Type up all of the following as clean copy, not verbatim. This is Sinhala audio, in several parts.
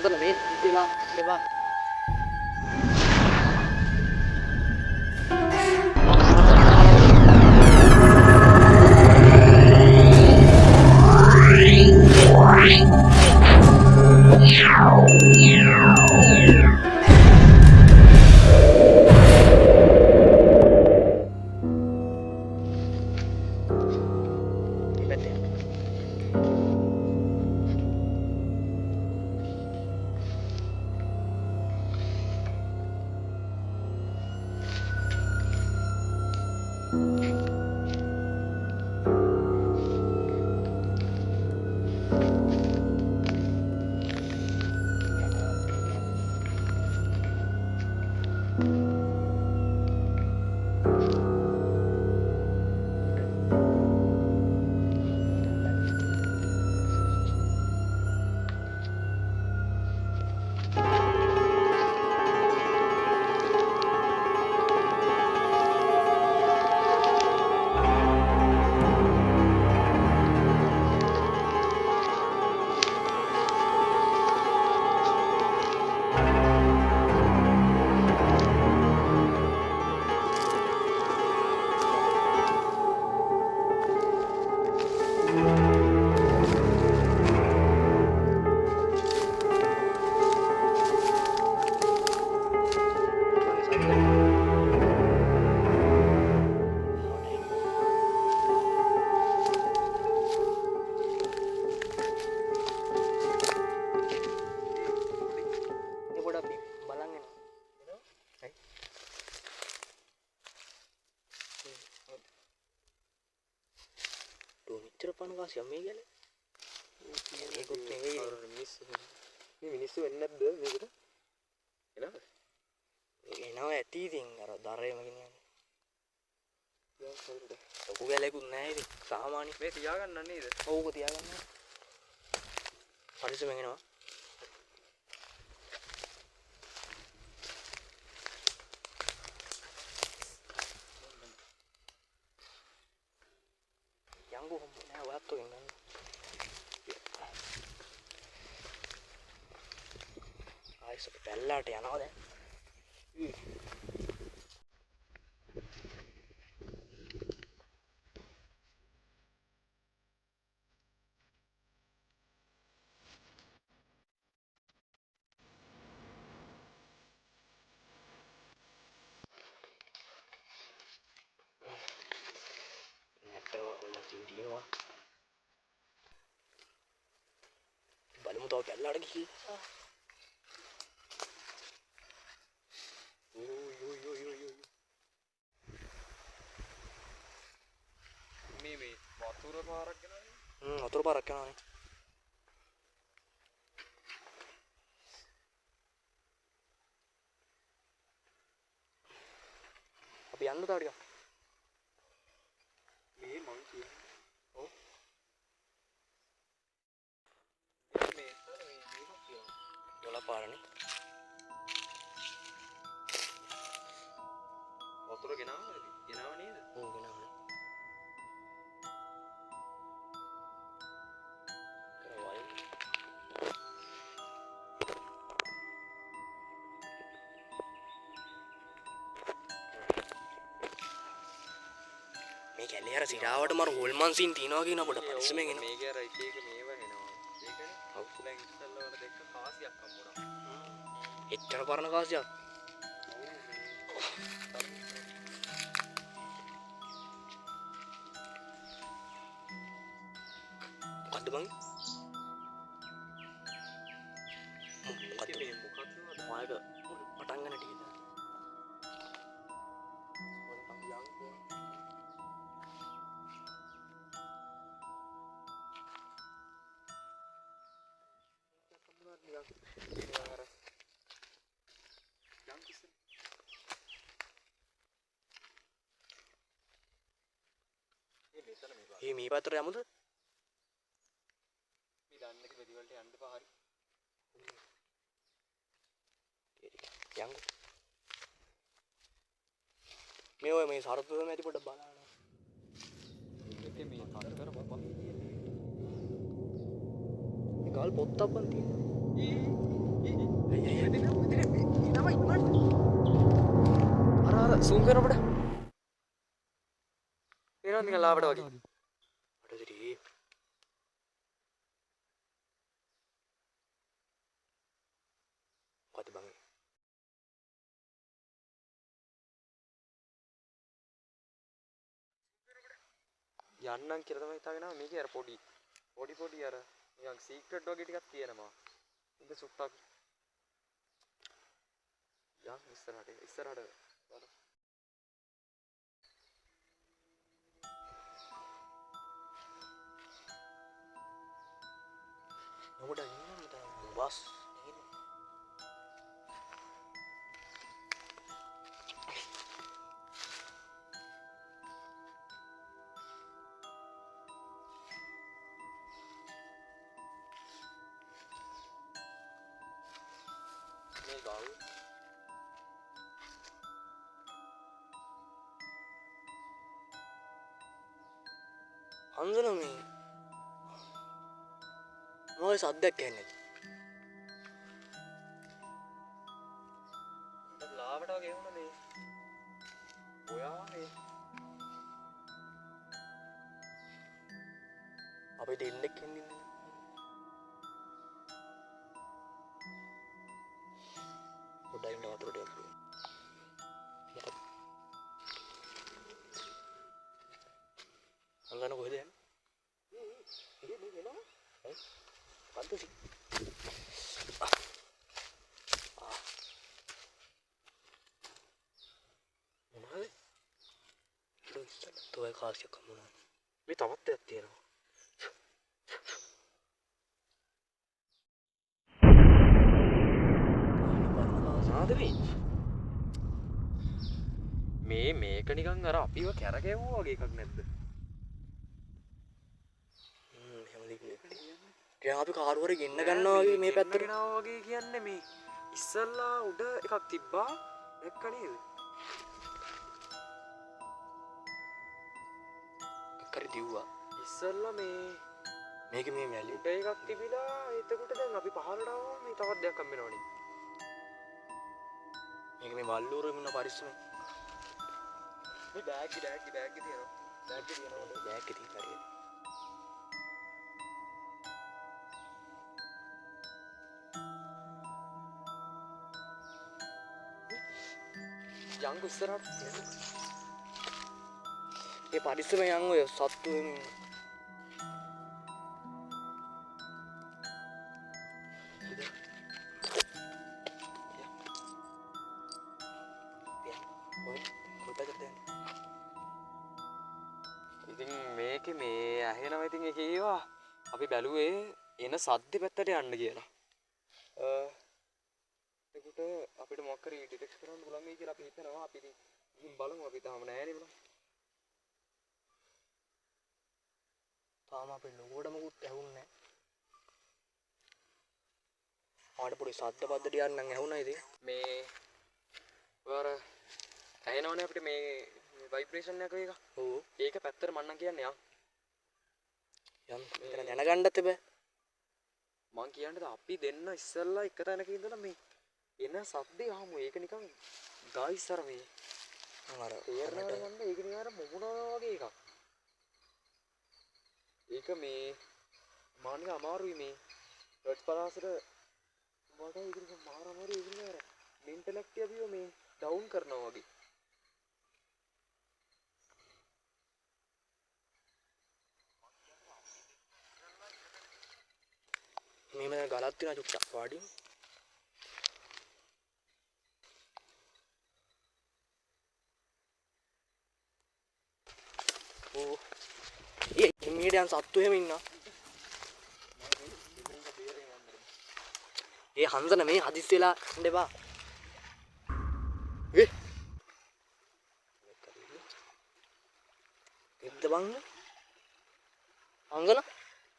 අතන මේ ඒවා සියම් මේ ගැන ඒකුත් නෙවෙයි මේ මිනිස්සු වෙන්නේ නැද්ද මේකට එනවා ඇති ඉතින් අර දරේම ගෙනියන්නේ ලොකු ගැලේකුත් නැහැ ඉතින් සාමාන්‍ය මේ තියාගන්න නේද ඔව්ක තියාගන්න පරිස්සමෙන් එනවා යංගු හොම්බ නෑ ඔයත් ඔගෙන් ගන්න ආයිස් අපි පැල්ලාට යනවා දැන් බලමු තව පැල්ලාට ගිහින් මේ වතුර පාරක් යනවානේ වතුර පාරක් යනවානේ අපි යන්න තව ටිකක් මේ මං කියන්නේ ඔව් යොල පාරනේ වතුර ගෙනාව නේද ඔව් ගෙනාවනේ මේ කැලේ අර සිරාවට මර හොල්මන් සීන් තියනවා කියන පොඩ පරිස්සමෙන් එනවා මේක අර එක එක මේවා එනවා ඒකනේ ඔව් දැන් ඉස්සල්ලා වල දෙක කාසියක් හම්බුණා එච්චර පරණ කාසියක් මොකද්ද බං මොකද්ද මේ මොකද්ද මායක පටන් ගන්න ටිකද මේ පැත්තට යමුද? මේ දන්නක පෙති වලට යන්න එපා හරි. යමු. මේ ඔය මේ සරත්තුම ඇති පොඩ්ඩක් බලන්න. මේකේ මේ කර බපා. මේ ගල් පොත්තක්වත් තියෙනවා. සූම් කරන අපිට. පේනවද නිකන් ලාවට වගේ. අඩදිරි කොහොමද බං යන්නම් කියලා තමයි හිතාගෙන ආවේ. මේකේ අර පොඩි අර නිකන් සීක්‍රට් වගේ ටිකක් තියෙනවා. ඉතින් සුට්ටක් යන් ඉස්සරහට බලන්න. නමුට ඉන්න බස් මේ ගාව හන්දන මේ මොකද සද්දයක් ඇහෙන්නේ ලාවට වගේ වුණා මේ. ඔයා මේ අපිට එල්ලෙක් එන්නේ පොඩ්ඩක් ඉන්න වතුර ටිකක් බෝ. හන්දන කොහෙද යන්නේ මේ වෙනවා පන්තුසි මොනවද තෝය කාසියක් මොනවද මේ තවත් එකක් තියෙනවා. මේක නිකන් අර අපිව කැරකෙව්වා වගේ එකක් නැද්ද? එහෙම දෙන්නේ අපි කාරුවර ගෙන්න ගන්නවා වගේ මේ පැත්තට ගෙනාවා වගේ කියන්නේ මේ ඉස්සල්ලා උඩ එකක් තිබ්බා දැක්ක නේද? කරි දිව්වා ඉස්සල්ලා මේක මේ මැලි උඩ එකක් තිබිලා එතකොට දැන් අපි පහළට ආවම මේ තවත් දෙයක් හම්බෙනවනේ. මේක මේ වල්ලූරුවේ මුණ පරිස්සමෙන් මේ බෑග් තියෙනවා. බෑග් තියෙනවා බෑග් එකේ තියෙන හරියට යංගු ඉස්සරහට ඒ පරිස්සමෙන් යන් ඔය සත්තු එමින් ඉතින් මේකේ මේ ඇහෙනවා. ඉතින් ඒක ඒවා අපි බැලුවේ එන සද්ද පැත්තට යන්න කියලා. එතකොට අපිට මොකක් හරි ඩිටෙක්ට් කරන්න පුළුවන් වෙයි කියලා අපි හිතනවා. අපි ඉතින් ගිහින් බලමු. අපි තාම නැහැ නේ. තාම අපේ ලෝගෝට මොකුත් ඇහුන්නේ නැහැ. ආඩ පොඩි සද්ද පද්ද ටිකක් නම් ඇහුණා ඉතින්. මේ වර ඇහෙනවනේ අපිට මේ ভাইබ්‍රේෂන් එක එක. ඔව්. ඒක පැත්තට මන්නම් කියන්නේ යම් මෙතන දැනගන්නත් බෑ. මං කියන්නේද අපි දෙන්න ඉස්සෙල්ලා එක තැනක ඉඳලා මේ එන සද්දේ අහමු. ඒක නිකන් ගායිස් අර මේ අර තේරෙනවද මන්ද? ඒක නිකන් අර මොමුණා වගේ එකක්. ඒක මේ මානික අමාරුයි මේ රෙඩ් පලාසට මට ඒක නිකන් මාර අමාරුයි. ඒක නිකන් අර මෙන්ටැලිටි අපිව මේ ඩවුන් කරනවා වගේ. මේ මම ගලක් තියෙන චුට්ටක් වාඩි ඕ ඒ මීඩියන් සත්තු එහෙම ඉන්නවා. ඒ හන්සන මේ හදිස්සි වෙලා ඉන්න එපා. එද්ද බං හන්සන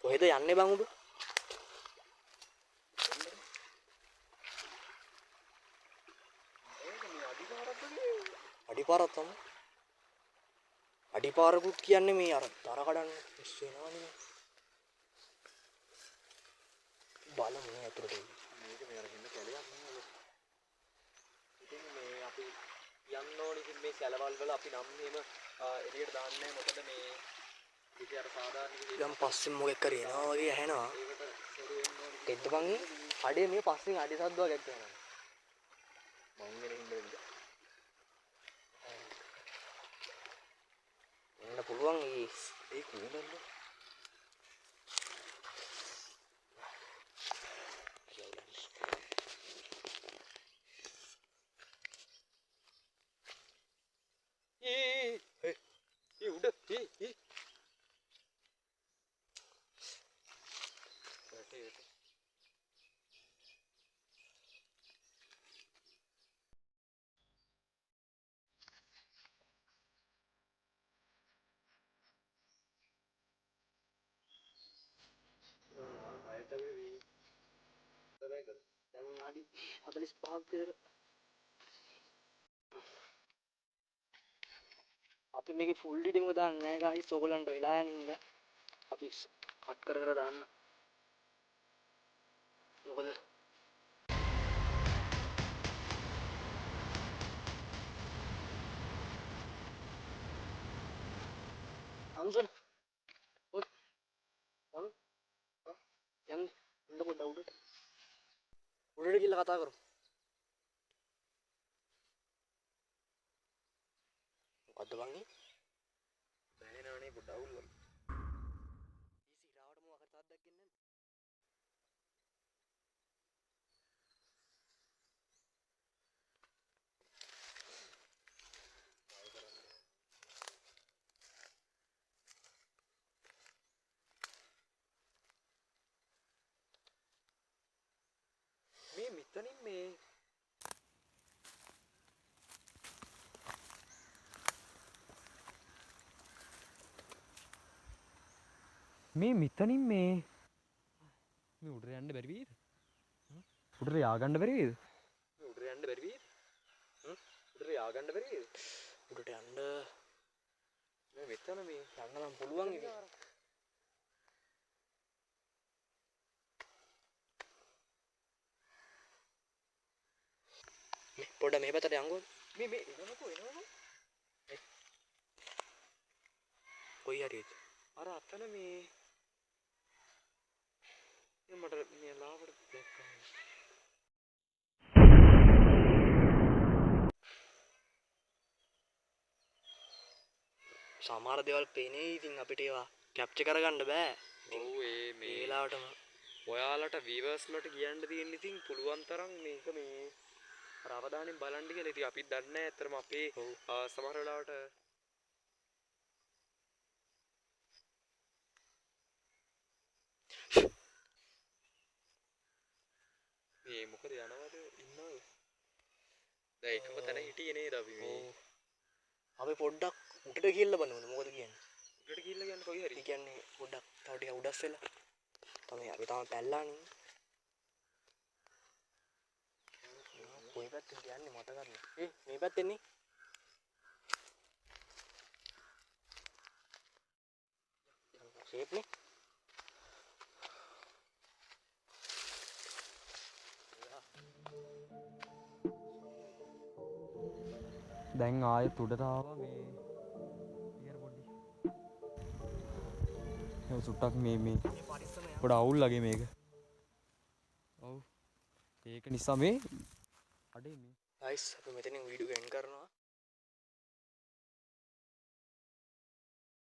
කොහෙද යන්නේ බං ඔබ? අඩිපාරක් තමයි. අඩිපාරකුත් කියන්නේ මේ අර තර කඩන්න මිස් වෙනවනේ. බලමු මේ අතුරට එන්නේ. මේක මේ අර හින්න කැලයක් නෙමෙයි. ඉතින් මේ අපි යන්න ඕනේ ඉතින් මේ සැලවල් වල අපි නම් එහෙම එළියට දාන්නේ නැහැ. මොකද මේ ඉතින් අර සාමාන්‍ය විදිහට දැන් පස්සෙන් මොකෙක් කරේ එනවා වගේ ඇහෙනවා. ඒකට සොරු වෙන්න ඕනේ. දෙද්ද බං අඩේ මේ පස්සෙන් අඩේ සද්ද වගේක් යනවා. මං වෙන හින්දා එන්න පුළුවන් ඒ කුණන්න උඩ දැන් අඩි 45ක් විතර අපි මේකේ ෆුල් ඩීටේම දාන්නේ නැහැ ගායිස්. ඔයගලන්ට වෙලා යන ඉන්න අපි කට් කර කර දාන්න. මොකද අම්සන් ඔත් යන් ඉන්න පොඩ්ඩක් උඩට ගිහලා කතා කරමු. මොකද්ද බං මේ? බෑනවනේ පොඩ්ඩ අවුල් වල. ඊසිරාවට මොකක් හරි තාත්තක් ගෙන්නන්න. මේ මෙතනින් මේ මෙතනින් මේ උඩට යන්න බැරි වේද? උඩට ය아가න්න බැරි වේද? උඩට යන්න බැරි වේද? උඩට ය아가න්න බැරි වේද? උඩට යන්න මේ මෙතන මේ යන්න නම් පුළුවන් ඉතින්. මේ පොඩ මේ පැත්තට යන්කෝ. මේ එනවකෝ කොයි හරිද? අර අතන මේ මට මේ ලාවට දැක්කා. සමහර දේවල් පේනේ ඉතින් අපිට ඒවා කැප්චර් කරගන්න බෑ. ඔව් ඒ මේ වෙලාවටම ඔයාලට වීවර්ස් වලට කියන්න තියෙන ඉතින් පුළුවන් තරම් මේක මේ අර අවධානයෙන් බලන්න කියලා. ඉතින් අපිත් දන්නේ නැහැ ඇත්තටම අපේ සමහර වෙලාවට මේ මොකද යනවද ඉන්නවද? දැන් එකම තැන හිටියේ නේද අපි මේ. අපි පොඩ්ඩක් උඩට ගිහිල්ලා බලමු මොකද කියන්නේ. උඩට ගිහිල්ලා කියන්නේ කොයි හරි. ඒ කියන්නේ පොඩ්ඩක් තව ටිකක් උඩස් වෙලා. තමයි අපි තාම පැල්ලානේ. කොයි පැත්තෙන් කියන්නේ මතක නැහැ. මේ පැත්තෙන් නේ. ෂේප් නේ. දැන් ආයෙත් උඩට ආවා මේ ඊයර පොඩි. ඒ සුට්ටක් මේ පරිස්සම යන්න. පොඩ අවුල් වගේ මේක. ඔව්. ඒක නිසා මේ අඩේ මේ ගයිස් අපි මෙතනින් වීඩියෝ එන්ඩ් කරනවා.